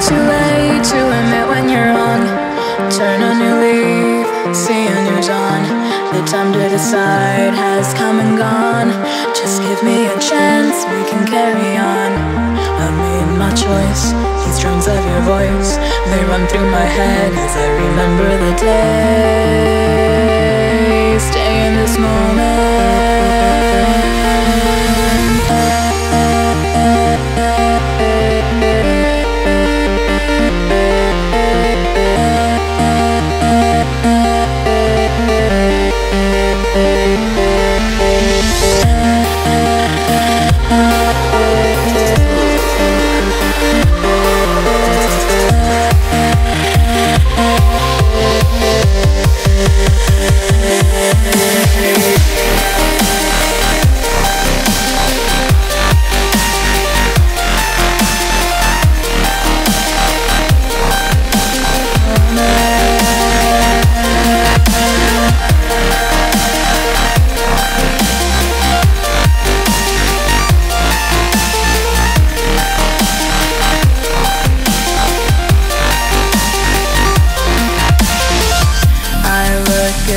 too late to admit when you're wrong. Turn a new leaf, see a new dawn. The time to decide has come and gone. Just give me a chance, we can carry on. I've made my choice, these drums of your voice, they run through my head as I remember the day. Stay in this moment.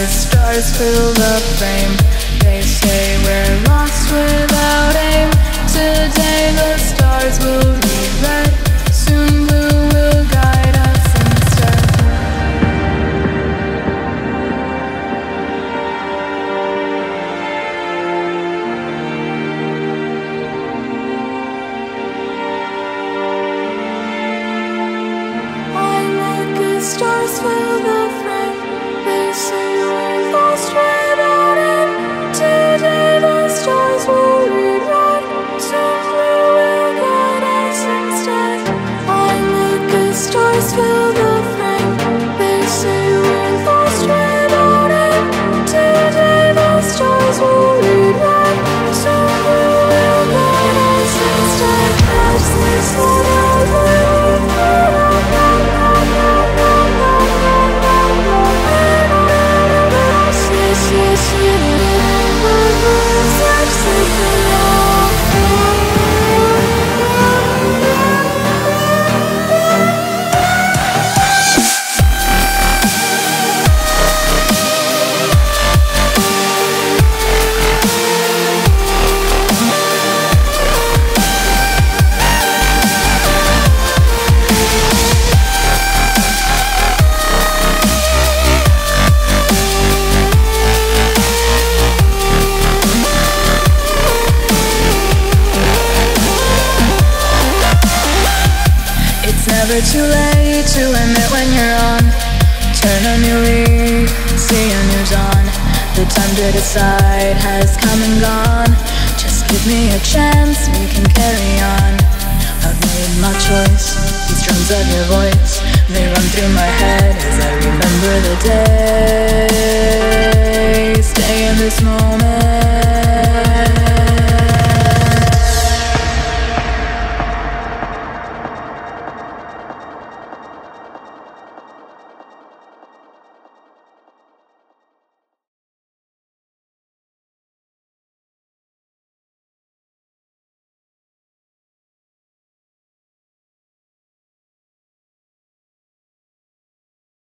Stars fill the frame. They say we're lost without aim. Today the stars will read red. Soon blue will guide us instead. I look at stars fill the frame. They say we're lost without aim. Today the stars will read red. Soon blue will guide us instead. I look at stars fill the frame. They say we're lost without aim. Today the stars will read red. Soon blue will guide us instead. As this one out never too late to admit when you're on. Turn a new leaf, see a new dawn. The time to decide has come and gone. Just give me a chance, we can carry on. I've made my choice, these drums of your voice, they run through my head as I remember the day. Stay in this moment.